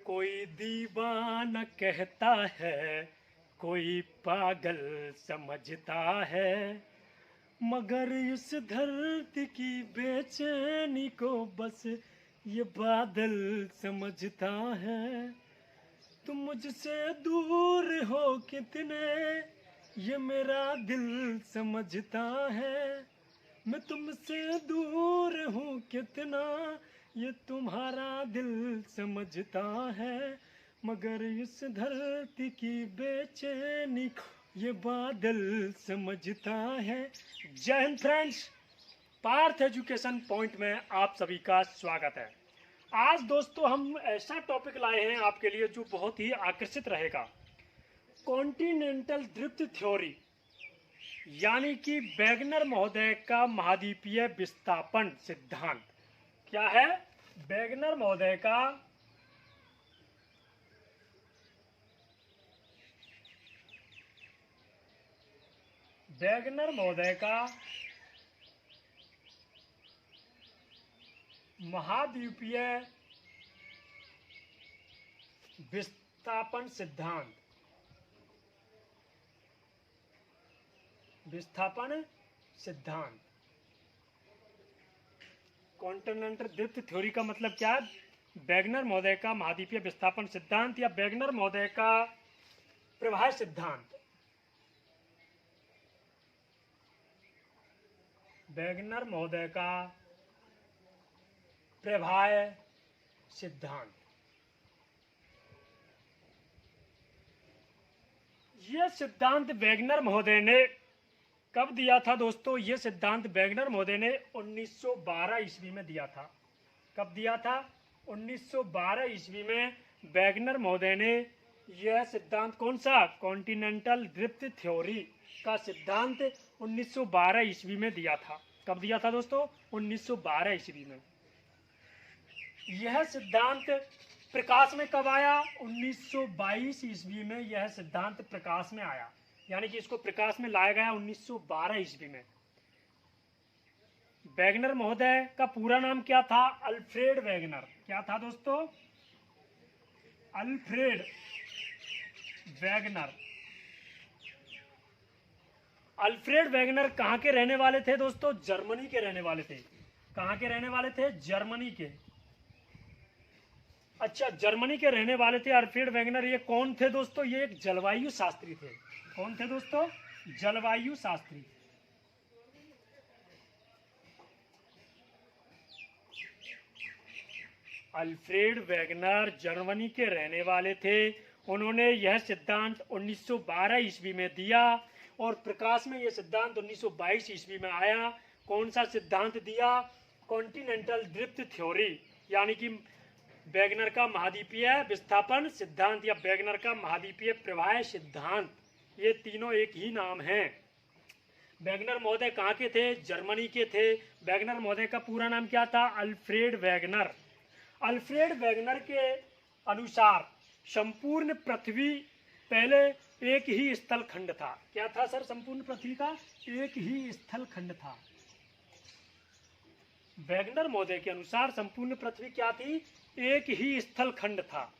कोई दीवाना कहता है, कोई पागल समझता है, मगर इस धरती की बेचैनी को बस ये बादल समझता है। तुम मुझसे दूर हो कितने ये मेरा दिल समझता है, मैं तुमसे दूर हूँ कितना ये तुम्हारा दिल समझता है, मगर इस धरती की बेचैनी को ये बादल समझता है। Jai Hind friends, Parth education point में आप सभी का स्वागत है। आज दोस्तों हम ऐसा टॉपिक लाए हैं आपके लिए जो बहुत ही आकर्षित रहेगा। कॉन्टिनेंटल ड्रिफ्ट थ्योरी, यानी कि वैगनर महोदय का महाद्वीपीय विस्थापन सिद्धांत। क्या है? वैगनर महोदय का महाद्वीपीय विस्थापन सिद्धांत। कॉन्टिनेंटल ड्रिफ्ट थ्योरी का मतलब क्या है? वैगनर महोदय का महाद्वीपीय विस्थापन सिद्धांत या वैगनर महोदय का प्रवाह सिद्धांत। वैगनर महोदय का प्रवाह सिद्धांत। यह सिद्धांत वैगनर महोदय ने कब दिया था दोस्तों? यह सिद्धांत वैगनर महोदय ने 1912 ईस्वी में दिया था। कब दिया था? 1912 ईस्वी में वैगनर महोदय ने यह सिद्धांत, कौन सा? कॉन्टिनेंटल ड्रिफ्ट थ्योरी का सिद्धांत 1912 ईस्वी में दिया था। कब दिया था दोस्तों? 1912 ईस्वी में। यह सिद्धांत प्रकाश में कब आया? 1922 ईस्वी में यह सिद्धांत प्रकाश में आया, यानी कि इसको प्रकाश में लाया गया 1912 ईस्वी में। वैगनर महोदय का पूरा नाम क्या था? Alfred Wegener. क्या था दोस्तों? Alfred Wegener. अल्फ्रेड वैगनर कहाँ के रहने वाले थे दोस्तों? जर्मनी के रहने वाले थे। कहाँ के रहने वाले थे? जर्मनी के। अच्छा, जर्मनी के रहने वाले थे अल्फ्रेड वैगनर। ये कौन थे दोस्तों? ये एक जलवायु शास्त्री थे। कौन थे दोस्तों? जलवायु शास्त्री। अल्फ्रेड वैगनर जर्मनी के रहने वाले थे। उन्होंने यह सिद्धांत 1912 ईस्वी में दिया और प्रकाश में यह सिद्धांत 1922 ईस्वी में आया। कौन सा सिद्धांत दिया? कॉन्टिनेंटल ड्रिफ्ट थ्योरी, यानी कि वैगनर का महाद्वीपीय विस्थापन सिद्धांत या वैगनर का महाद्वीपीय प्रवाह सिद्धांत। ये तीनों एक ही नाम हैं। वैगनर महोदय कहाँ के थे? जर्मनी के थे। वैगनर महोदय का पूरा नाम क्या था? Alfred Wegener. अल्फ्रेड वैगनर के अनुसार संपूर्ण पृथ्वी पहले एक ही स्थल खंड था। क्या था सर? संपूर्ण पृथ्वी का एक ही स्थल खंड था। वैगनर महोदय के अनुसार संपूर्ण पृथ्वी क्या थी? एक ही स्थल खंड था।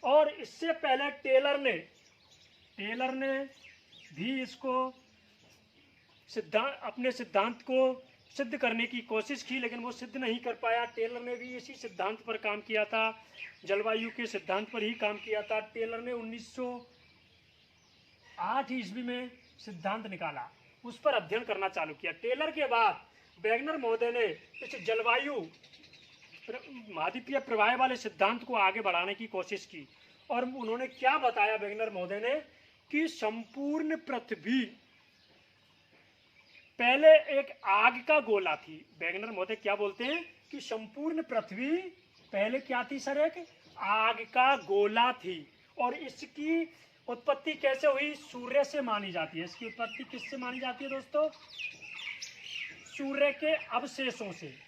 और इससे पहले टेलर ने भी इसको अपने सिद्धांत को सिद्ध करने की कोशिश की, लेकिन वो सिद्ध नहीं कर पाया। टेलर ने भी इसी सिद्धांत पर काम किया था, जलवायु के सिद्धांत पर ही काम किया था। टेलर ने 1908 ईस्वी में सिद्धांत निकाला, उस पर अध्ययन करना चालू किया। टेलर के बाद वैगनर महोदय ने इस जलवायु महाद्वीपीय प्रवाह वाले सिद्धांत को आगे बढ़ाने की कोशिश की। और उन्होंने क्या बताया वैगनर महोदय ने? कि संपूर्ण पृथ्वी पहले एक आग का गोला थी। वैगनर महोदय क्या बोलते हैं? कि संपूर्ण पृथ्वी पहले क्या थी सर? एक आग का गोला थी। और इसकी उत्पत्ति कैसे हुई? सूर्य से मानी जाती है। इसकी उत्पत्ति किससे मानी जाती है दोस्तों? सूर्य के अवशेषों से।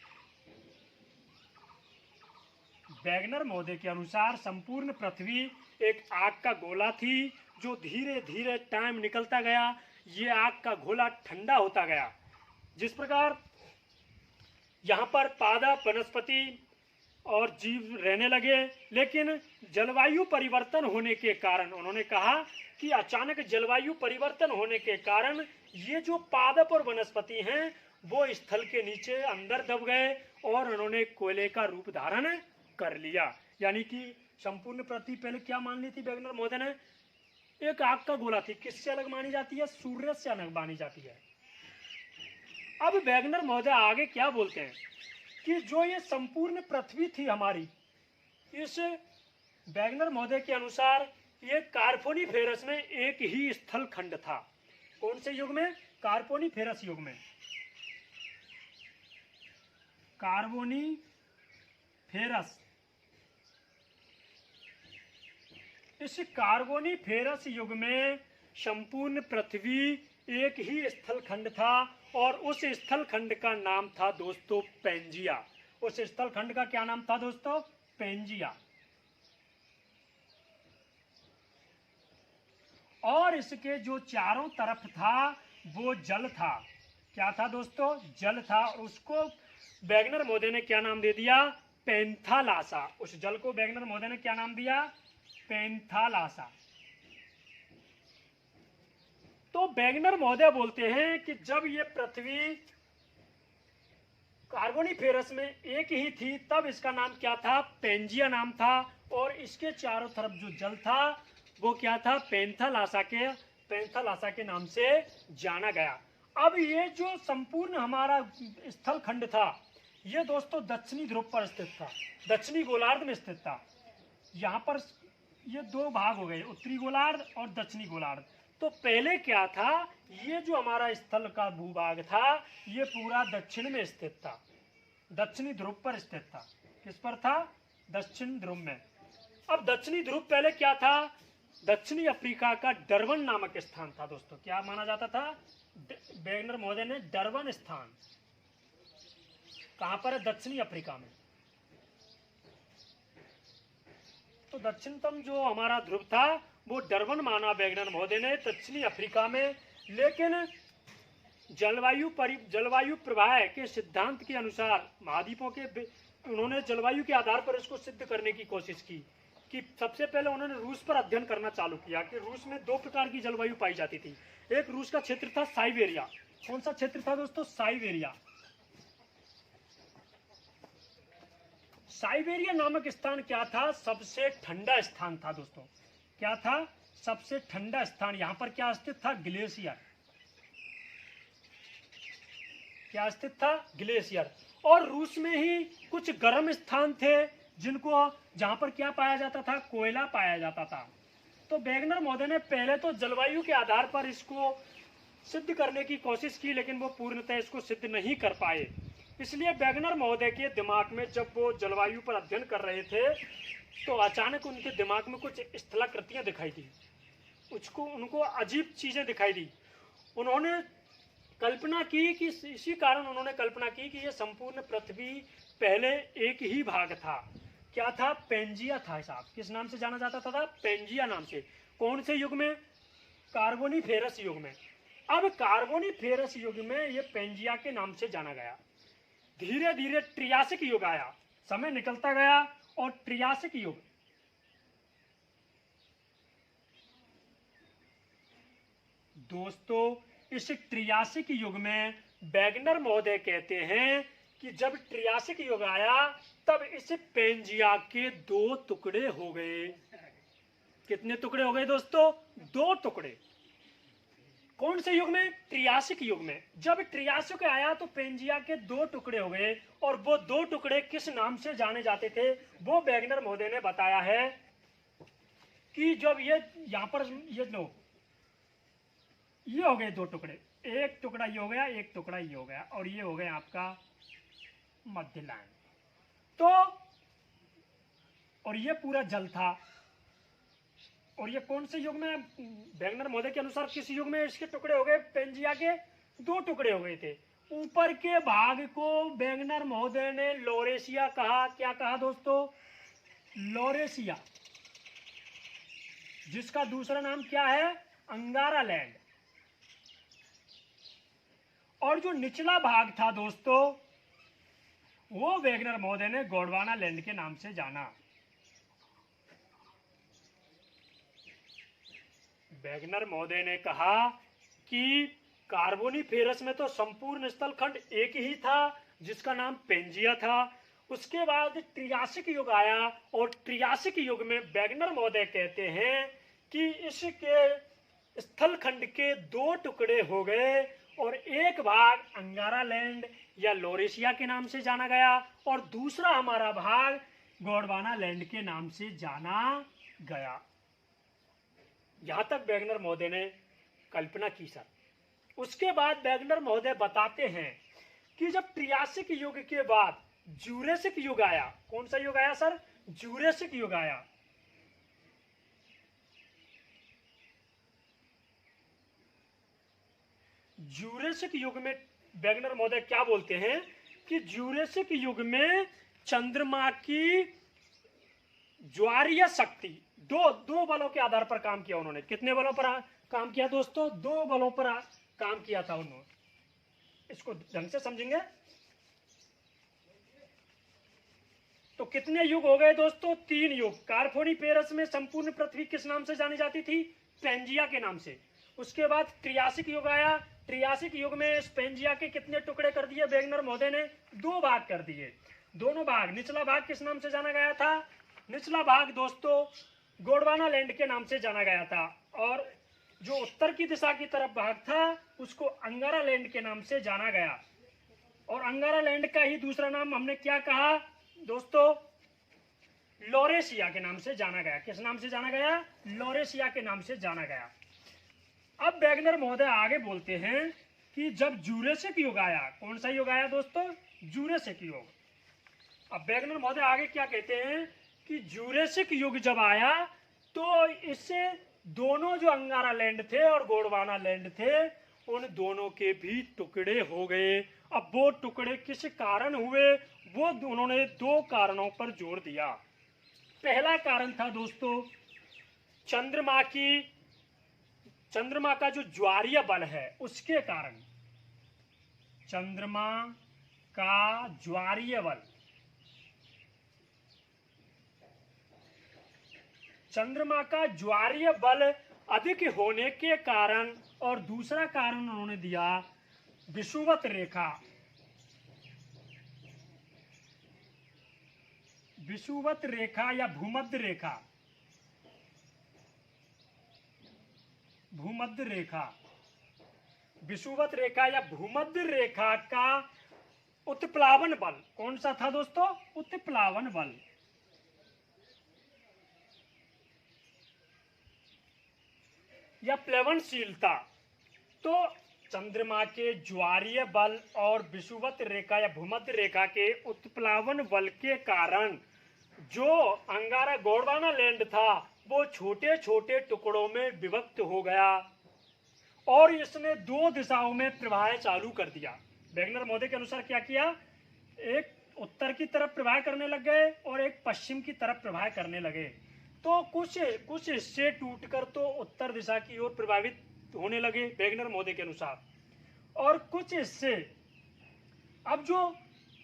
वैगनर महोदय के अनुसार संपूर्ण पृथ्वी एक आग का गोला थी, जो धीरे धीरे टाइम निकलता गया, ये आग का गोला ठंडा होता गया। जिस प्रकार यहाँ पर पादप, वनस्पति और जीव रहने लगे। लेकिन जलवायु परिवर्तन होने के कारण, उन्होंने कहा कि अचानक जलवायु परिवर्तन होने के कारण ये जो पादप और वनस्पति हैं वो स्थल के नीचे अंदर दब गए और उन्होंने कोयले का रूप धारण कर लिया। यानी कि संपूर्ण पृथ्वी पहले क्या मान ली थी वेगनर महोदय ने? एक आग का गोला थी। किससे अलग मानी जाती है? सूर्य से अलग मानी जाती है। अब वेगनर महोदय आगे क्या बोलते हैं कि जो ये संपूर्ण पृथ्वी थी हमारी, इस वेगनर महोदय के अनुसार ये कार्बोनिफेरस में एक ही स्थल खंड था। कौन से युग में? कार्बोनिफेरस युग में। कार्बोनिफेरस, इस कार्बोनिफेरस युग में संपूर्ण पृथ्वी एक ही स्थल खंड था और उस स्थल खंड का नाम था दोस्तों पेंजिया। उस स्थल खंड का क्या नाम था दोस्तों? पेंजिया। और इसके जो चारों तरफ था वो जल था। क्या था दोस्तों? जल था। उसको वेगनर महोदय ने क्या नाम दे दिया? पेंथालासा। उस जल को वेगनर महोदय ने क्या नाम दिया? पेंथालासा। तो वेगनर महोदय बोलते हैं कि जब ये पृथ्वी कार्बोनिफेरस में एक ही थी तब इसका नाम क्या था? पेंजिया नाम था। और इसके चारों तरफ जो जल था वो क्या था? पेंथालासा के नाम से जाना गया। अब ये जो संपूर्ण हमारा स्थल खंड था ये दोस्तों दक्षिणी ध्रुव पर स्थित था, दक्षिणी गोलार्ध में स्थित था। यहाँ पर ये दो भाग हो गए, उत्तरी गोलार्ध और दक्षिणी गोलार्ध। तो पहले क्या था? ये जो हमारा स्थल का भूभाग था ये पूरा दक्षिण में स्थित था, दक्षिणी ध्रुव पर स्थित था। किस पर था? दक्षिण ध्रुव में। अब दक्षिणी ध्रुव पहले क्या था? दक्षिणी अफ्रीका का डरबन नामक स्थान था दोस्तों। क्या माना जाता था? वेगनर महोदय ने डरबन स्थान, कहां पर है? दक्षिणी अफ्रीका में। तो दक्षिणतम जो हमारा ध्रुव था वो डरबन माना वेगनर महोदय ने, दक्षिणी अफ्रीका में। लेकिन जलवायु प्रवाह के सिद्धांत के अनुसार महाद्वीपों के उन्होंने जलवायु के आधार पर इसको सिद्ध करने की कोशिश की कि सबसे पहले उन्होंने रूस पर अध्ययन करना चालू किया कि रूस में दो प्रकार की जलवायु पाई जाती थी। एक रूस का क्षेत्र था साइबेरिया। कौन सा क्षेत्र था दोस्तों? साइबेरिया। साइबेरिया नामक स्थान क्या था? सबसे ठंडा स्थान था दोस्तों। क्या था? सबसे ठंडा स्थान। यहां पर क्या स्थित था? ग्लेशियर। क्या स्थित था? ग्लेशियर। और रूस में ही कुछ गर्म स्थान थे जहां पर क्या पाया जाता था? कोयला पाया जाता था। तो वेगनर महोदय ने पहले तो जलवायु के आधार पर इसको सिद्ध करने की कोशिश की लेकिन वो पूर्णतः इसको सिद्ध नहीं कर पाए। इसलिए वेगनर महोदय के दिमाग में जब वो जलवायु पर अध्ययन कर रहे थे तो अचानक उनके दिमाग में कुछ स्थलाकृतियां दिखाई दी, उनको अजीब चीजें दिखाई दी। उन्होंने कल्पना की कि इसी कारण उन्होंने कल्पना की कि ये संपूर्ण पृथ्वी पहले एक ही भाग था। क्या था? पेंजिया था साहब। किस नाम से जाना जाता था? पेंजिया नाम से। कौन से युग में? कार्बोनिफेरस युग में। अब कार्बोनिफेरस युग में ये पेंजिया के नाम से जाना गया। धीरे धीरे ट्रियासिक युग आया, समय निकलता गया और ट्रियासिक युग, दोस्तों इस ट्रियासिक युग में वेगनर महोदय कहते हैं कि जब ट्रियासिक युग आया तब इस पेंजिया के दो टुकड़े हो गए। कितने टुकड़े हो गए दोस्तों? दो टुकड़े। कौन से युग में? ट्रियासिक युग में। जब ट्रियासिक आया तो पेंजिया के दो टुकड़े हो गए और वो दो टुकड़े किस नाम से जाने जाते थे वो वेगनर महोदय ने बताया है कि जब ये यहां पर ये हो गए दो टुकड़े, एक टुकड़ा ये हो गया, एक टुकड़ा ये हो गया और ये हो गया आपका मध्य लाइन। तो और ये पूरा जल था। और ये कौन से युग में? वेगनर महोदय के अनुसार किस युग में इसके टुकड़े हो गए? पेंजिया के दो टुकड़े हो गए थे। ऊपर के भाग को वेगनर महोदय ने लोरेशिया कहा। क्या कहा दोस्तों? लोरेशिया, जिसका दूसरा नाम क्या है? अंगारा लैंड। और जो निचला भाग था दोस्तों वो वेगनर महोदय ने गोंडवाना लैंड के नाम से जाना। वेगनर महोदय ने कहा कि कार्बोनिफेरस में तो संपूर्ण स्थलखंड एक ही था जिसका नाम पेंजिया था। उसके बाद ट्रियासिक युग आया और ट्रियासिक युग में वेगनर महोदय कहते हैं कि इसके स्थलखंड के दो टुकड़े हो गए और एक भाग अंगारा लैंड या लोरेशिया के नाम से जाना गया और दूसरा हमारा भाग गोंडवाना लैंड के नाम से जाना गया। यहां तक वेगनर महोदय ने कल्पना की सर। उसके बाद वेगनर महोदय बताते हैं कि जब ट्रियासिक युग के बाद जूरेसिक युग आया। कौन सा युग आया सर? जूरेसिक युग आया। जूरेसिक युग में वेगनर महोदय क्या बोलते हैं कि जूरेसिक युग में चंद्रमा की ज्वारीय शक्ति दो बलों के आधार पर काम किया उन्होंने। कितने बलों पर काम किया दोस्तों? दो बलों पर काम किया था उन्होंने। इसको ढंग से समझेंगे तो कितने युग हो गए दोस्तों? 3 युग। कार्बोनिफेरस में संपूर्ण पृथ्वी किस नाम से जानी जाती थी? पेंजिया के नाम से। उसके बाद ट्रियासिक युग आया। ट्रियासिक युग में पेंजिया के कितने टुकड़े कर दिए वेगनर महोदय ने? 2 भाग कर दिए। दोनों भाग, निचला भाग किस नाम से जाना गया था? निचला भाग दोस्तों गोंडवाना लैंड के नाम से जाना गया था और जो उत्तर की दिशा की तरफ भाग था उसको अंगारा लैंड के नाम से जाना गया। और अंगारा लैंड का ही दूसरा नाम हमने क्या कहा दोस्तों? लोरेशिया के नाम से जाना गया। किस नाम से जाना गया? लोरेशिया के नाम से जाना गया। अब वेगनर महोदय आगे बोलते हैं कि जब जूरेसिक युग आया। कौन सा युग आया दोस्तों? जूरेसिक युग। अब वेगनर महोदय आगे क्या कहते हैं कि जूरेसिक युग जब आया तो इससे दोनों जो अंगारा लैंड थे और गोंडवाना लैंड थे उन दोनों के भी टुकड़े हो गए। अब वो टुकड़े किस कारण हुए वो उन्होंने 2 कारणों पर जोर दिया। पहला कारण था दोस्तों चंद्रमा का जो ज्वारीय बल है उसके कारण। चंद्रमा का ज्वारीय बल, चंद्रमा का ज्वारीय बल अधिक होने के कारण। और दूसरा कारण उन्होंने दिया विषुवत रेखा। विषुवत रेखा या भूमध्य रेखा। भूमध्य रेखा, विषुवत रेखा या भूमध्य रेखा का उत्प्लावन बल। कौन सा था दोस्तों? उत्प्लावन बल। या प्लवनशीलता। तो चंद्रमा के ज्वारीय बल और विषुवत रेखा या भूमध्य रेखा के उत्प्लावन बल के कारण जो अंगारा गोंडवाना लैंड था वो छोटे छोटे टुकड़ों में विभक्त हो गया और इसने 2 दिशाओं में प्रवाह चालू कर दिया। वेगनर महोदय के अनुसार क्या किया? एक उत्तर की तरफ प्रवाह करने लग गए और एक पश्चिम की तरफ प्रवाह करने लगे। तो कुछ हिस्से टूटकर तो उत्तर दिशा की ओर प्रभावित होने लगे वेगनर महोदय के अनुसार, और कुछ हिस्से अब जो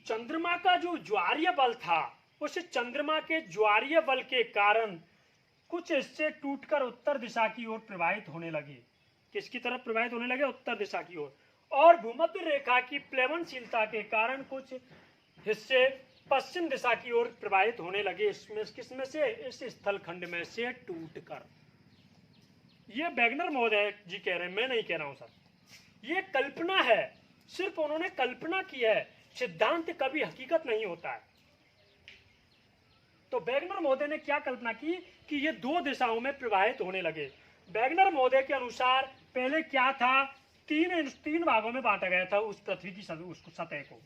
चंद्रमा का जो ज्वारीय बल था उस चंद्रमा के ज्वारीय बल के कारण कुछ हिस्से टूटकर उत्तर दिशा की ओर प्रवाहित होने लगे। किसकी तरफ प्रवाहित होने लगे? उत्तर दिशा की ओर। और भूमध्य रेखा की प्लवनशीलता के कारण कुछ हिस्से पश्चिम दिशा की ओर प्रवाहित होने लगे। इसमें किसमें से? इस स्थलखंड में से टूटकर। ये वेगनर महोदय जी कह रहे हैं, मैं नहीं कह रहा हूं सर। ये कल्पना है, सिर्फ उन्होंने कल्पना की है। सिद्धांत कभी हकीकत नहीं होता है। तो वेगनर महोदय ने क्या कल्पना की कि ये 2 दिशाओं में प्रवाहित होने लगे। वेगनर महोदय के अनुसार पहले क्या था? 3 भागों में बांटा गया था उस पृथ्वी की सतह को।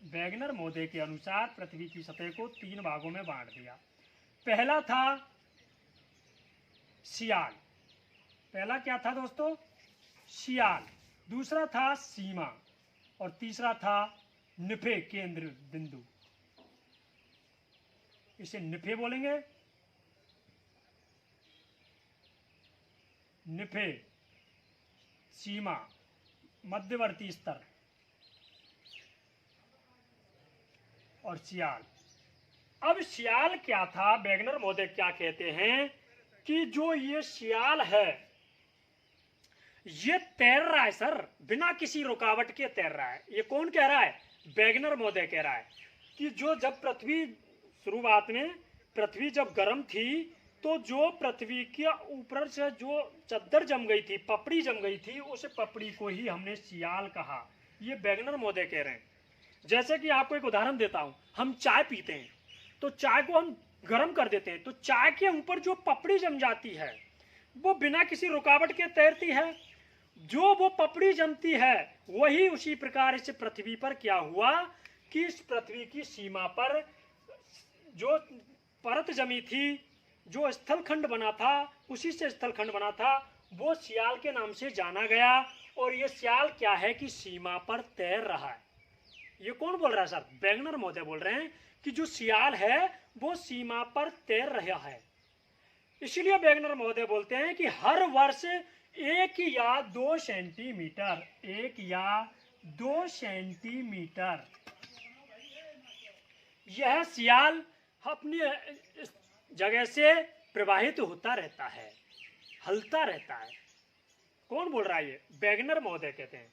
वेगनर महोदय के अनुसार पृथ्वी की सतह को 3 भागों में बांट दिया। पहला था सियाल। पहला क्या था दोस्तों? सियाल। दूसरा था सीमा और तीसरा था निफे, केंद्र बिंदु। इसे निफे बोलेंगे। निफे सीमा, मध्यवर्ती स्तर। और सियाल। अब सियाल क्या था, वैगनर महोदय क्या कहते हैं कि जो ये सियाल है ये तैर रहा है सर, बिना किसी रुकावट के तैर रहा है। ये कौन कह रहा है, वैगनर महोदय कह रहा है कि जो जब पृथ्वी शुरुआत में पृथ्वी जब गर्म थी तो जो पृथ्वी के ऊपर से जो चद्दर जम गई थी, पपड़ी जम गई थी, उस पपड़ी को ही हमने सियाल कहा। ये वैगनर महोदय कह रहे हैं। जैसे कि आपको एक उदाहरण देता हूं, हम चाय पीते हैं तो चाय को हम गर्म कर देते हैं, तो चाय के ऊपर जो पपड़ी जम जाती है वो बिना किसी रुकावट के तैरती है। जो वो पपड़ी जमती है वही उसी प्रकार इस पृथ्वी पर क्या हुआ कि इस पृथ्वी की सीमा पर जो परत जमी थी, जो स्थलखंड बना था, उसी से स्थलखंड बना था, वो सियाल के नाम से जाना गया। और ये सियाल क्या है कि सीमा पर तैर रहा है। ये कौन बोल रहा है सर, वैगनर महोदय बोल रहे हैं कि जो सियाल है वो सीमा पर तैर रहा है। इसलिए वैगनर महोदय बोलते हैं कि हर वर्ष 1 या 2 सेंटीमीटर, 1 या 2 सेंटीमीटर यह सियाल अपनी जगह से प्रवाहित होता रहता है, हलता रहता है। कौन बोल रहा है, ये वैगनर महोदय कहते हैं।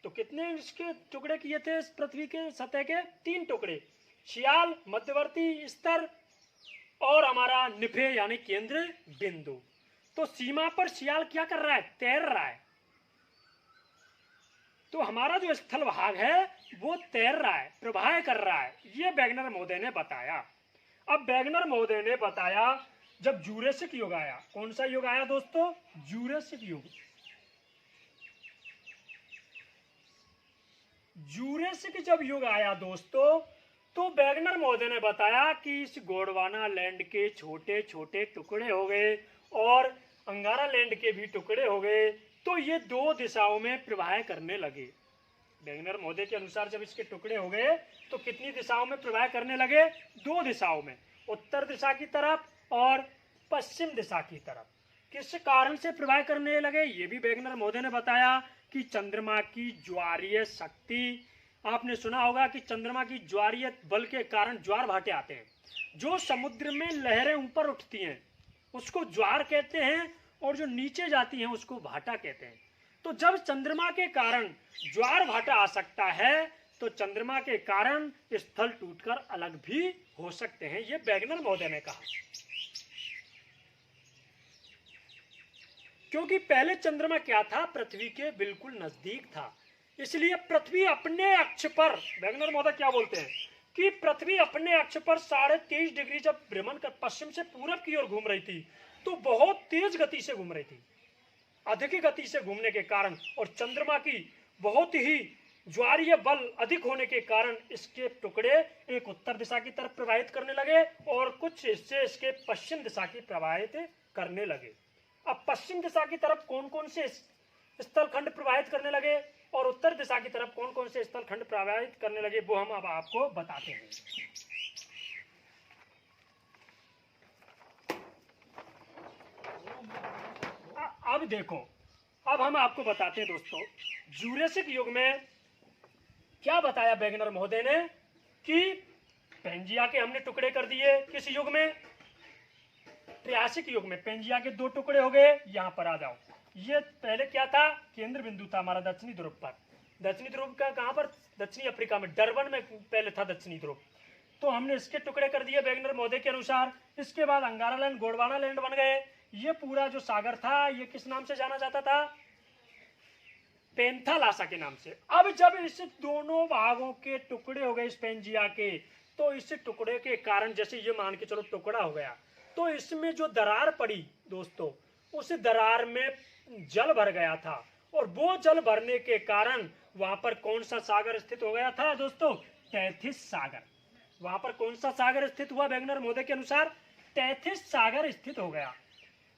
तो कितने इसके टुकड़े किए थे इस पृथ्वी के सतह के, 3 टुकड़े, सियाल, मध्यवर्ती स्तर और हमारा निफे यानी केंद्र बिंदु। तो सीमा पर सियाल क्या कर रहा है, तैर रहा है। तो हमारा जो स्थल भाग है वो तैर रहा है, प्रवाह कर रहा है। ये वैगनर महोदय ने बताया। अब वैगनर महोदय ने बताया जब जूरेसिक युग आया, कौन सा युग आया दोस्तों, जूरेसिक युग। जूरेसिक जब युग आया दोस्तों, तो वैगनर महोदय ने बताया कि इस गोंडवाना लैंड के छोटे छोटे टुकड़े हो गए और अंगारा लैंड के भी टुकड़े हो गए। तो ये 2 दिशाओं में प्रवाह करने लगे। वैगनर महोदय के अनुसार जब इसके टुकड़े हो गए तो कितनी दिशाओं में प्रवाह करने लगे, 2 दिशाओं में, उत्तर दिशा की तरफ और पश्चिम दिशा की तरफ। किस कारण से प्रवाह करने लगे, ये भी वैगनर महोदय ने बताया कि चंद्रमा की ज्वारीय शक्ति। आपने सुना होगा कि चंद्रमा की ज्वारीय बल के कारण ज्वार भाटे आते हैं। जो समुद्र में लहरें ऊपर उठती हैं उसको ज्वार कहते हैं और जो नीचे जाती हैं उसको भाटा कहते हैं। तो जब चंद्रमा के कारण ज्वार भाटा आ सकता है तो चंद्रमा के कारण स्थल टूटकर अलग भी हो सकते हैं, ये वैगनर महोदय ने कहा। क्योंकि पहले चंद्रमा क्या था, पृथ्वी के बिल्कुल नजदीक था, इसलिए पृथ्वी अपने अक्ष पर, वैगनर महोदय क्या बोलते हैं कि पृथ्वी अपने अक्ष पर 23.5 डिग्री जब भ्रमण कर पश्चिम से पूरब की ओर घूम रही थी तो बहुत तेज गति से घूम रही थी, अधिक गति से घूमने के कारण, और चंद्रमा की बहुत ही ज्वारीय बल अधिक होने के कारण इसके टुकड़े एक उत्तर दिशा की तरफ प्रवाहित करने लगे और कुछ हिस्से इसके पश्चिम दिशा की प्रवाहित करने लगे। अब पश्चिम दिशा की तरफ कौन कौन से स्थलखंड प्रवाहित करने लगे और उत्तर दिशा की तरफ कौन कौन से स्थलखंड प्रवाहित करने लगे, वो हम अब आपको बताते हैं। अब देखो, अब हम आपको बताते हैं दोस्तों, जूरेसिक युग में क्या बताया वैगनर महोदय ने कि पेंजिया के हमने टुकड़े कर दिए। किस युग में, त्रियासिक युग में पेंजिया के 2 टुकड़े हो गए। यहां पर आ जाओ, ये पहले क्या था, केंद्र बिंदु था हमारा दक्षिणी ध्रुव पर। दक्षिणी ध्रुव का कहां पर, दक्षिणी अफ्रीका में, डरबन में पहले था दक्षिणी ध्रुव। तो हमने इसके टुकड़े कर दिए वैगनर महोदय के अनुसार। इसके बाद अंगारा लैंड, गोंडवाना लैंड बन गए। ये पूरा जो सागर था ये किस नाम से जाना जाता था, पेंथालासा के नाम से। अब जब इस दोनों भागों के टुकड़े हो गए इस पेंजिया के, तो इस टुकड़े के कारण, जैसे ये मान के चलो टुकड़ा हो गया, तो इसमें जो दरार पड़ी दोस्तों, उस दरार में जल भर गया था और वो जल भरने के कारण वहां पर कौन सा सागर स्थित हो गया था दोस्तों, तैथिस सागर। वहां पर कौन सा सागर स्थित हुआ वैगनर महोदय के अनुसार, तैथिस सागर स्थित हो गया।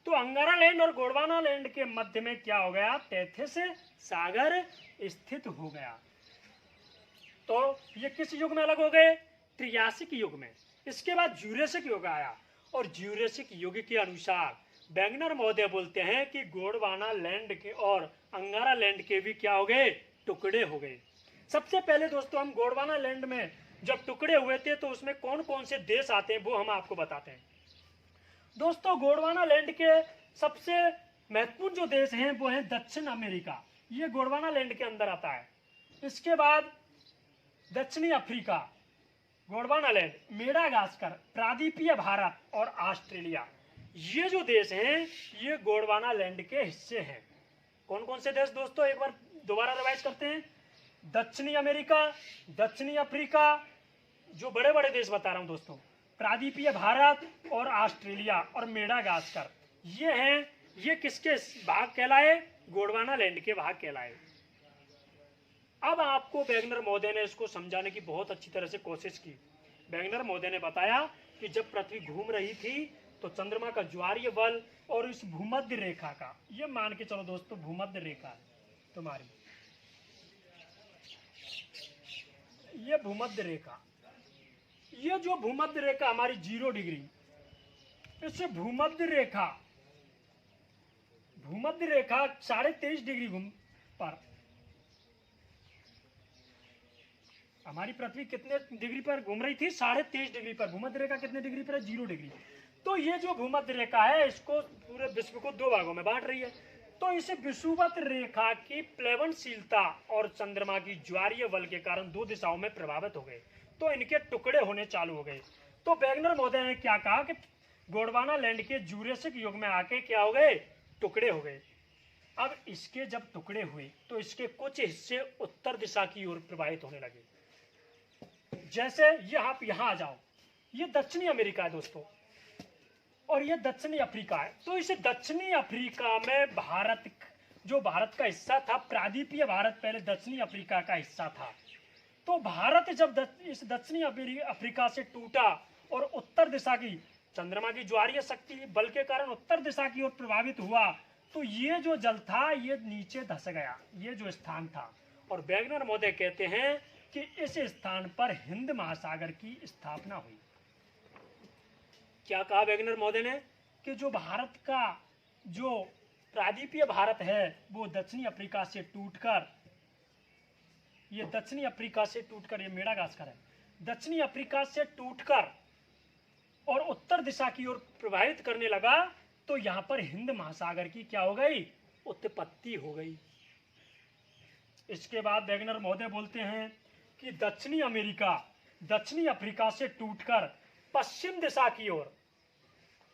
तो अंगारा लैंड और गोंडवाना लैंड के मध्य में क्या हो गया, तैथिस सागर स्थित हो गया। तो ये किस युग में अलग हो गए, त्रियासिक युग में। इसके बाद जूरेसिक युग आया और जूरेसिक युग के अनुसार वैगनर महोदय बोलते हैं कि गोंडवाना लैंड के और अंगारा लैंड के भी क्या हो गए, टुकड़े हो गए। सबसे पहले दोस्तों हम गोंडवाना लैंड में जब टुकड़े हुए थे तो उसमें कौन कौन से देश आते हैं वो हम आपको बताते हैं। दोस्तों गोंडवाना लैंड के सबसे महत्वपूर्ण जो देश हैं वो है दक्षिण अमेरिका, ये गोंडवाना लैंड के अंदर आता है। इसके बाद दक्षिणी अफ्रीका, गोंडवाना लैंड, मेडागास्कर, प्रादीपीय भारत और ऑस्ट्रेलिया, ये जो देश हैं ये गोंडवाना लैंड के हिस्से हैं। कौन कौन से देश दोस्तों, एक बार दोबारा रिवाइज करते हैं। दक्षिणी अमेरिका, दक्षिणी अफ्रीका, जो बड़े बड़े देश बता रहा हूं दोस्तों, प्रादीपीय भारत और ऑस्ट्रेलिया और मेडागास्कर, ये हैं, ये किसके भाग कहलाए, गोंडवाना लैंड के भाग कहलाए। अब आपको वेगनर महोदय ने इसको समझाने की बहुत अच्छी तरह से कोशिश की। वेगनर महोदय ने बताया कि जब पृथ्वी घूम रही थी तो चंद्रमा का ज्वारीय बल और इस भूमध्य रेखा का, ये मान के चलो दोस्तों भूमध्य रेखा है तुम्हारी, ये भूमध्य रेखा, ये जो भूमध्य रेखा हमारी 0 डिग्री, इससे भूमध्य रेखा 23.5 डिग्री पर, हमारी पृथ्वी कितने डिग्री पर घूम रही थी, 23.5 डिग्री पर। भूमध्य रेखा कितने डिग्री पर है, 0 डिग्री। तो ये जो भूमध्य रेखा है इसको पूरे विश्व को 2 भागों में बांट रही है। तो इस विषुवत रेखा की प्लवनशीलता और चंद्रमा की ज्वारीय बल के कारण 2 दिशाओं में प्रभावित हो गए, तो इनके टुकड़े होने चालू हो गए। तो वेगनर महोदय ने क्या कहा कि गोंडवाना लैंड के जूरेसिक युग में आके क्या हो गए, टुकड़े हो गए। अब इसके जब टुकड़े हुए तो इसके कुछ हिस्से उत्तर दिशा की ओर प्रवाहित होने लगे। जैसे ये आप यहां आ जाओ, ये दक्षिणी अमेरिका है दोस्तों और ये दक्षिणी अफ्रीका है। तो इस दक्षिणी अफ्रीका में भारत, जो भारत का हिस्सा था, प्रादीपीय भारत पहले दक्षिणी अफ्रीका का हिस्सा था। तो भारत जब इस दक्षिणी अफ्रीका से टूटा और उत्तर दिशा की, चंद्रमा की ज्वारीय शक्ति बल के कारण उत्तर दिशा की ओर प्रभावित हुआ, तो ये जो जल था ये नीचे धस गया, ये जो स्थान था। और वेगनर महोदय कहते हैं कि इस स्थान पर हिंद महासागर की स्थापना हुई। क्या कहा वेगनर महोदय ने कि जो भारत का जो प्रादीपीय भारत है वो दक्षिणी अफ्रीका से टूटकर, ये दक्षिणी अफ्रीका से टूटकर, ये मेडागास्कर है, दक्षिणी अफ्रीका से टूटकर और उत्तर दिशा की ओर प्रवाहित करने लगा, तो यहां पर हिंद महासागर की क्या हो गई, उत्पत्ति हो गई। इसके बाद वेगनर महोदय बोलते हैं कि दक्षिणी अमेरिका दक्षिणी अफ्रीका से टूटकर पश्चिम दिशा की ओर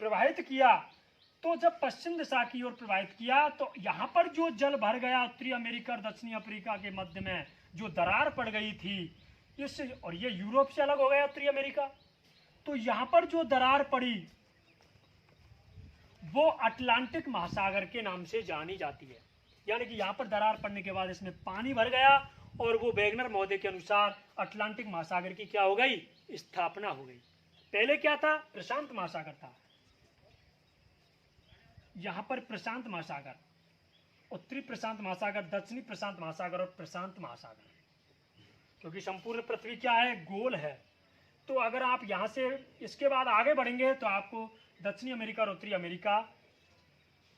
प्रवाहित किया। तो जब पश्चिम दिशा की ओर प्रवाहित किया तो यहां पर जो जल भर गया उत्तरी अमेरिका और दक्षिणी अफ्रीका के मध्य में जो दरार पड़ गई थी, इस, और ये यूरोप से अलग हो गया उत्तरी अमेरिका, तो यहां पर जो दरार पड़ी वो अटलांटिक महासागर के नाम से जानी जाती है। यानी कि यहां पर दरार पड़ने के बाद इसमें पानी भर गया और वो वेगनर महोदय के अनुसार अटलांटिक महासागर की क्या हो गई, स्थापना हो गई। पहले क्या था, प्रशांत महासागर था। यहां पर प्रशांत महासागर, उत्तरी प्रशांत महासागर, दक्षिणी प्रशांत महासागर और प्रशांत महासागर, क्योंकि संपूर्ण पृथ्वी क्या है, गोल है। तो अगर आप यहां से इसके बाद आगे बढ़ेंगे तो आपको दक्षिणी अमेरिका और उत्तरी अमेरिका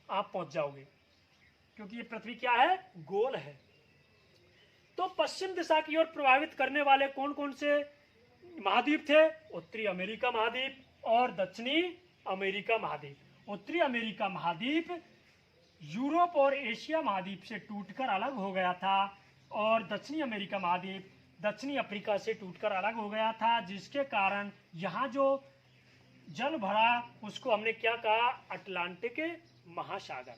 आप पहुंच जाओगे, क्योंकि ये पृथ्वी क्या है, गोल है। तो पश्चिम दिशा की ओर प्रभावित करने वाले कौन कौन से महाद्वीप थे, उत्तरी अमेरिका महाद्वीप और दक्षिणी अमेरिका महाद्वीप। उत्तरी अमेरिका महाद्वीप यूरोप और एशिया महाद्वीप से टूटकर अलग हो गया था और दक्षिणी अमेरिका महाद्वीप दक्षिणी अफ्रीका से टूटकर अलग हो गया था, जिसके कारण यहाँ जो जल भरा उसको हमने क्या कहा, अटलांटिक महासागर।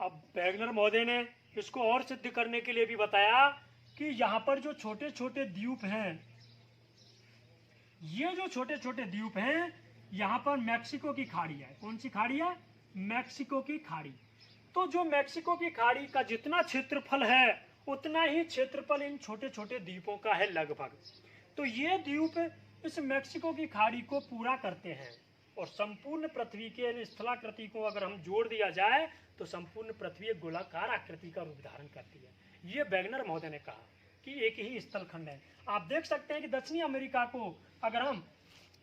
अब वेगनर महोदय ने इसको और सिद्ध करने के लिए भी बताया कि यहाँ पर जो छोटे छोटे द्वीप हैं, ये जो छोटे छोटे द्वीप हैं, यहाँ पर मैक्सिको की खाड़ी है। कौन सी खाड़ी है, मैक्सिको की खाड़ी। तो जो मैक्सिको की खाड़ी का जितना क्षेत्रफल है उतना ही क्षेत्रफल इन छोटे छोटे द्वीपों का है लगभग। तो ये द्वीप इस मैक्सिको की खाड़ी को पूरा करते हैं और संपूर्ण पृथ्वी के स्थलाकृति को अगर हम जोड़ दिया जाए तो संपूर्ण पृथ्वी एक गोलाकार आकृति का रूप धारण करती है। ये वेगनर महोदय ने कहा कि एक ही स्थलखंड है। आप देख सकते हैं कि दक्षिणी अमेरिका को अगर हम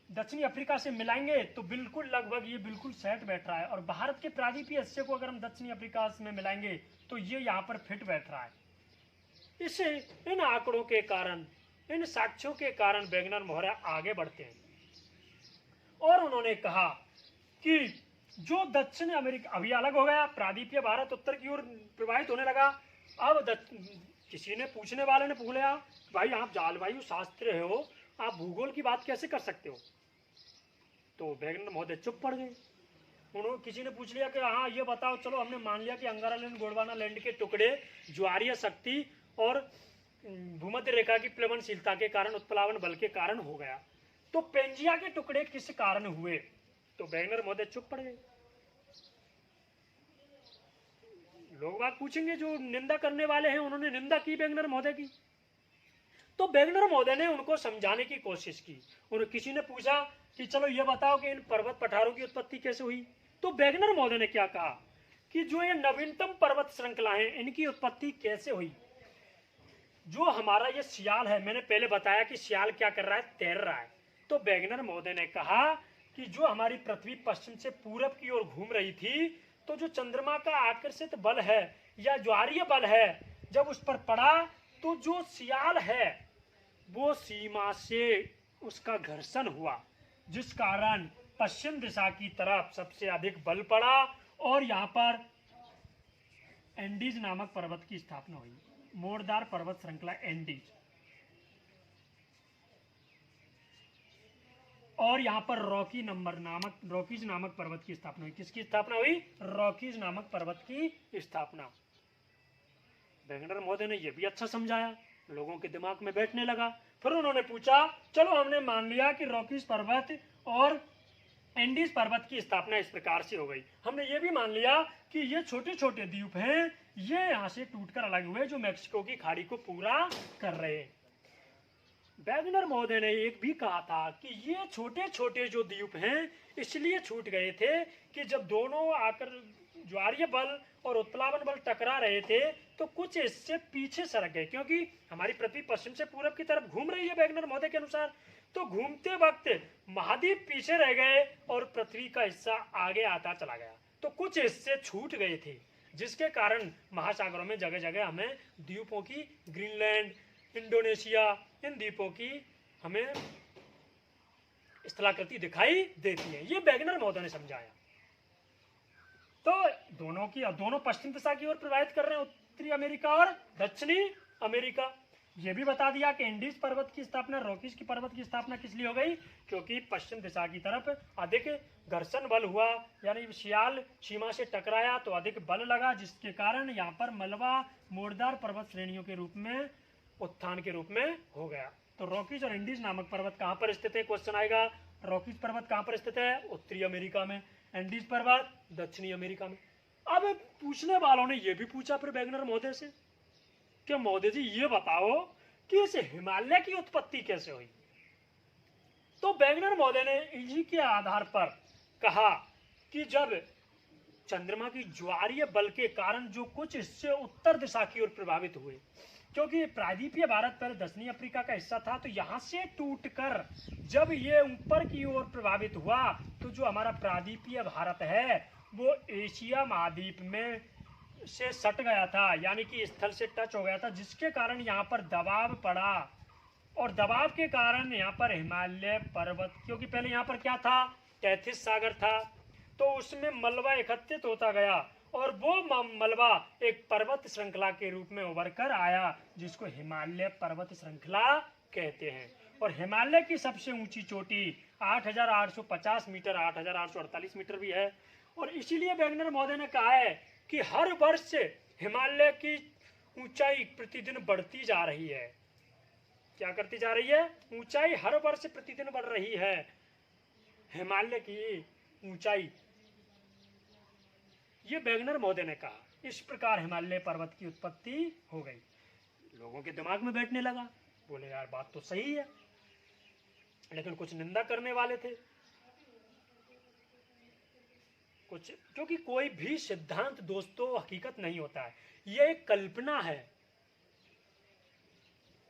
दक्षिणी अफ्रीका से मिलाएंगे तो बिल्कुल लगभग ये बिल्कुल सेट बैठ रहा है, और भारत के प्रादीपीय हिस्से को अगर हम दक्षिणी अफ्रीका में मिलाएंगे तो ये यहाँ पर फिट बैठ रहा है। इस इन आंकड़ों के कारण, इन साक्ष्यों के कारण वेगनर महोदय आगे बढ़ते हैं और उन्होंने कहा कि जो दक्षिण अमेरिका अभी अलग हो गया, प्रादीपीय भारत उत्तर की ओर प्रवाहित होने लगा। अब किसी ने पूछने वाले ने पूछ लिया, भाई आप जलवायु शास्त्र हो, आप भूगोल की बात कैसे कर सकते हो? तो वेगनर महोदय चुप पड़ गए। उन्होंने किसी ने पूछ लिया कि हाँ ये बताओ, चलो हमने मान लिया कि अंगारा लैंड गोंडवाना लैंड के टुकड़े ज्वारीय शक्ति और भूमध्य रेखा की प्लवनशीलता के कारण, उत्प्लावन बल के कारण हो गया, तो पेंजिया के टुकड़े किस कारण हुए? तो वेगनर महोदय चुप पड़ गए। लोग बात पूछेंगे, जो निंदा करने वाले हैं उन्होंने निंदा की वेगनर महोदय की, तो वेगनर महोदय ने उनको समझाने की कोशिश की। उन्हें किसी ने पूछा कि चलो ये बताओ कि इन पर्वत पठारों की उत्पत्ति कैसे हुई? तो वेगनर महोदय ने क्या कहा कि जो ये नवीनतम पर्वत श्रृंखला है इनकी उत्पत्ति कैसे हुई? जो हमारा ये सियाल है, मैंने पहले बताया कि सियाल क्या कर रहा है, तैर रहा है। तो वेगनर महोदय ने कहा कि जो हमारी पृथ्वी पश्चिम से पूरब की ओर घूम रही थी, तो जो चंद्रमा का आकर्षित बल है या ज्वारीय बल है, जब उस पर पड़ा तो जो सियाल है वो सीमा से उसका घर्षण हुआ, जिस कारण पश्चिम दिशा की तरफ सबसे अधिक बल पड़ा और यहाँ पर एंडीज नामक पर्वत की स्थापना हुई, मोड़दार पर्वत श्रृंखला एंडीज। और यहाँ पर रॉकीज नामक पर्वत की स्थापना हुई। किसकी स्थापना हुई? रॉकीज नामक पर्वत की स्थापना। वेगनर महोदय ने यह भी अच्छा समझाया, लोगों के दिमाग में बैठने लगा। फिर उन्होंने पूछा, चलो हमने मान लिया कि रॉकीज पर्वत और एंडीज पर्वत की स्थापना इस प्रकार से हो गई, हमने ये भी मान लिया कि ये छोटे छोटे द्वीप हैं, ये यहाँ से टूटकर अलग हुए जो मैक्सिको की खाड़ी को पूरा कर रहे हैं। वेगनर महोदय ने एक भी कहा था कि ये छोटे छोटे जो द्वीप हैं इसलिए छूट गए थे कि जब दोनों आकर ज्वारीय बल और उत्प्लावन बल टकरा रहे थे तो कुछ इससे पीछे सरक गए, क्योंकि हमारी पृथ्वी पश्चिम से पूरब की तरफ घूम रही है वेगनर महोदय के अनुसार, तो घूमते वक्त महाद्वीप पीछे रह गए और पृथ्वी का हिस्सा आगे आता चला गया, तो कुछ हिस्से छूट गए थे, जिसके कारण महासागरों में जगह जगह हमें द्वीपों की, ग्रीनलैंड, इंडोनेशिया, इन द्वीपों की हमें स्थलाकृति दिखाई देती है। ये वेगनर महोदय ने समझाया। तो दोनों पश्चिम दिशा की ओर प्रवाहित कर रहे हैं, उत्तरी अमेरिका और दक्षिणी अमेरिका। ये भी बता दिया कि इंडीज पर्वत की स्थापना, रॉकीज की पर्वत की स्थापना किस लिए हो गई? क्योंकि पश्चिम दिशा की तरफ अधिक घर्षण बल हुआ, यानी सियाल सीमा से टकराया तो अधिक बल लगा, जिसके कारण यहाँ पर मलबा मोड़दार पर्वत श्रेणियों के रूप में, उत्थान के रूप में हो गया। तो रॉकीज और इंडीज नामक पर्वत कहाँ पर स्थित है? क्वेश्चन आएगा। रॉकीज पर्वत कहाँ पर स्थित है? उत्तरी अमेरिका में। एंडीज पर्वत दक्षिणी अमेरिका में। अब पूछने वालों ने यह भी पूछा फिर वेगनर महोदय से कि महोदय जी ये बताओ कि इस हिमालय की उत्पत्ति कैसे हुई? तो वेगनर महोदय ने इसी के आधार पर कहा कि जब चंद्रमा की ज्वारीय बल के कारण जो कुछ हिस्से उत्तर दिशा की ओर प्रभावित हुए, क्योंकि प्रायद्वीपीय भारत पहले दक्षिणी अफ्रीका का हिस्सा था, तो यहां से टूटकर जब ये ऊपर की ओर प्रभावित हुआ तो जो हमारा प्रायद्वीपीय भारत है वो एशिया महाद्वीप में से सट गया था, यानी कि स्थल से टच हो गया था, जिसके कारण यहाँ पर दबाव पड़ा और दबाव के कारण यहाँ पर हिमालय पर्वत, क्योंकि पहले यहाँ पर क्या था? तैथिस सागर था, तो उसमें मलबा एकत्रित होता गया और वो मलबा एक पर्वत श्रृंखला के रूप में उभर कर आया, जिसको हिमालय पर्वत श्रृंखला कहते हैं। और हिमालय की सबसे ऊंची चोटी 8,850 मीटर, 8,848 मीटर भी है। और इसीलिए वेगनर महोदय ने कहा है कि हर वर्ष हिमालय की ऊंचाई प्रतिदिन बढ़ती जा रही है। क्या करती जा रही है? ऊंचाई हर वर्ष प्रतिदिन बढ़ रही है, हिमालय की ऊंचाई। ये वेगनर महोदय ने कहा। इस प्रकार हिमालय पर्वत की उत्पत्ति हो गई। लोगों के दिमाग में बैठने लगा, बोले यार बात तो सही है, लेकिन कुछ निंदा करने वाले थे कुछ, क्योंकि कोई भी सिद्धांत दोस्तों हकीकत नहीं होता है, यह एक कल्पना है।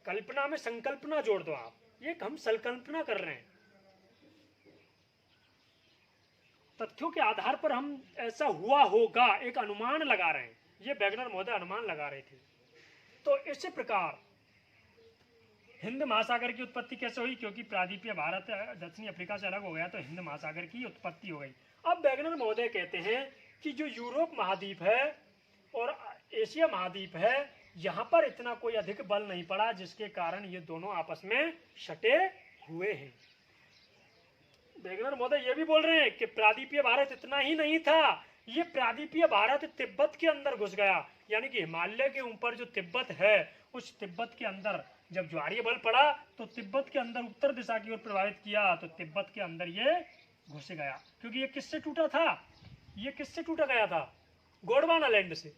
कल्पना में संकल्पना जोड़ दो आप, ये हम संकल्पना कर रहे हैं, तथ्यों के आधार पर हम ऐसा हुआ होगा एक अनुमान लगा रहे हैं। ये वेगनर महोदय अनुमान लगा रहे थे। तो इसी प्रकार हिंद महासागर की उत्पत्ति कैसे हुई? क्योंकि प्रायद्वीपीय भारत दक्षिणी अफ्रीका से अलग हो गया तो हिंद महासागर की उत्पत्ति हो गई। अब वैगनर महोदय कहते हैं कि जो यूरोप महाद्वीप है और एशिया महाद्वीप है, यहाँ पर इतना कोई अधिक बल नहीं पड़ा जिसके कारण ये दोनों आपस में सटे हुए हैं। वैगनर महोदय ये भी बोल रहे हैं कि प्रायद्वीपीय भारत इतना ही नहीं था, ये प्रायद्वीपीय भारत तिब्बत के अंदर घुस गया, यानी कि हिमालय के ऊपर जो तिब्बत है उस तिब्बत के अंदर जब ज्वारीय बल पड़ा तो तिब्बत के अंदर उत्तर दिशा की ओर प्रभावित किया, तो तिब्बत के अंदर ये घुस गया। क्योंकि ये किससे टूटा था? ये किससे टूटा गया था? गोंडवाना लैंड से।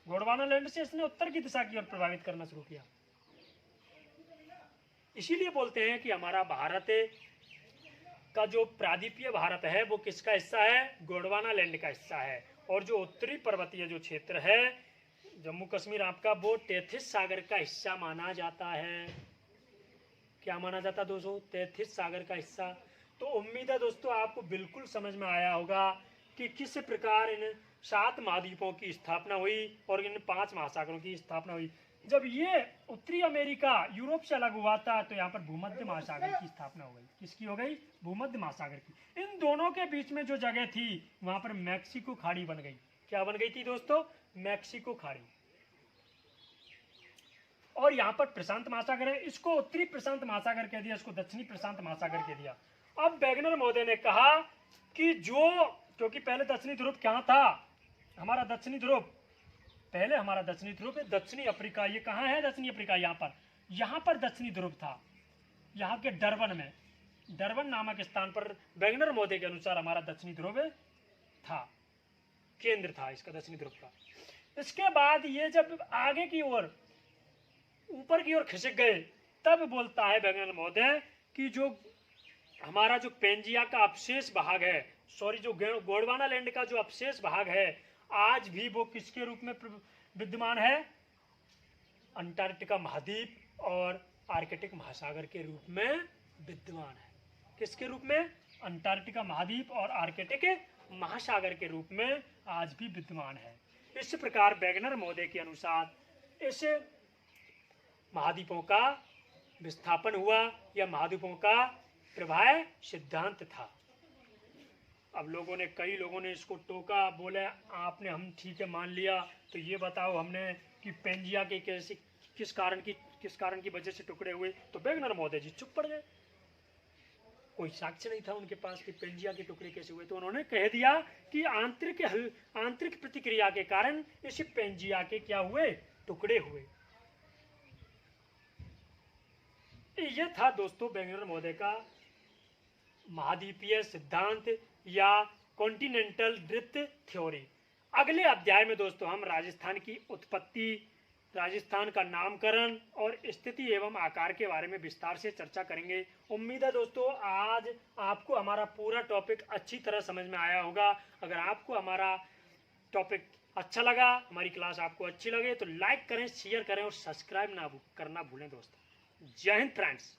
गोंडवाना लैंड से इसने उत्तर की दिशा की ओर प्रभावित करना शुरू किया। इसीलिए बोलते हैं कि हमारा भारत का जो प्रायद्वीपीय भारत है वो किसका हिस्सा है? गोंडवाना लैंड का हिस्सा है। और जो उत्तरी पर्वतीय जो क्षेत्र है जम्मू कश्मीर आपका, वो टेथिस सागर का हिस्सा माना जाता है। क्या माना जाता है दोस्तों? टेथिस सागर का हिस्सा। तो उम्मीद है दोस्तों आपको बिल्कुल समझ में आया होगा कि किस प्रकार इन 7 महाद्वीपों की स्थापना हुई और इन 5 महासागरों की स्थापना हुई। जब ये उत्तरी अमेरिका यूरोप से अलग हुआ था तो यहाँ पर भूमध्य महासागर की स्थापना हो गई। किसकी हो गई? भूमध्य महासागर की। इन दोनों के बीच में जो जगह थी वहां पर मैक्सिको खाड़ी बन गई। क्या बन गई थी दोस्तों? मैक्सिको खाड़ी। और यहाँ पर प्रशांत महासागर है, इसको उत्तरी प्रशांत महासागर कह दिया, इसको दक्षिणी प्रशांत महासागर कह दिया। अब वैगनर महोदय ने कहा कि क्योंकि पहले दक्षिणी ध्रुव क्या था? हमारा दक्षिणी ध्रुव, पहले हमारा दक्षिणी ध्रुव दक्षिणी अफ्रीका। ये कहाँ है दक्षिणी अफ्रीका? यहाँ पर दक्षिणी ध्रुव था, यहाँ के डरबन में, डरबन नामक स्थान पर वैगनर महोदय के अनुसार हमारा दक्षिणी ध्रुव था, केंद्र था इसका दक्षिणी ध्रुव का। इसके बाद ये जब आगे की ओर ऊपर की ओर खिसक गए तब बोलता है वैगनर महोदय कि जो हमारा जो पेंजिया का अवशेष भाग है, सॉरी जो गोंडवाना लैंड का जो अवशेष भाग है, आज भी वो किसके रूप में विद्यमान है? अंटार्कटिका महाद्वीप और आर्कटिक महासागर के रूप में विद्यमान है। किसके रूप में? अंटार्कटिका महाद्वीप और आर्कटिक महासागर के रूप में आज भी विद्यमान है। इस प्रकार वैगनर महोदय के अनुसार इस महाद्वीपों का विस्थापन हुआ या महाद्वीपों का प्रभाव सिद्धांत था। अब कई लोगों ने इसको टोका, बोले आपने हम ठीक है मान लिया, तो ये बताओ हमने कि पेंजिया के किस कारण की वजह से टुकड़े हुए? तो वैगनर महोदय जी चुप पड़ गए। कोई साक्ष्य नहीं था उनके पास कि पेंजिया के टुकड़े कैसे हुए। तो उन्होंने कह दिया कि आंतरिक प्रतिक्रिया के कारण इस पेंजिया के क्या हुए? टुकड़े हुए। ये था दोस्तों वैगनर महोदय का महाद्वीपीय सिद्धांत या कॉन्टिनेंटल ड्रिफ्ट थ्योरी। अगले अध्याय में दोस्तों हम राजस्थान की उत्पत्ति, राजस्थान का नामकरण और स्थिति एवं आकार के बारे में विस्तार से चर्चा करेंगे। उम्मीद है दोस्तों आज आपको हमारा पूरा टॉपिक अच्छी तरह समझ में आया होगा। अगर आपको हमारा टॉपिक अच्छा लगा, हमारी क्लास आपको अच्छी लगे तो लाइक करें, शेयर करें और सब्सक्राइब करना भूलें दोस्तों। जय हिंद फ्रेंड्स।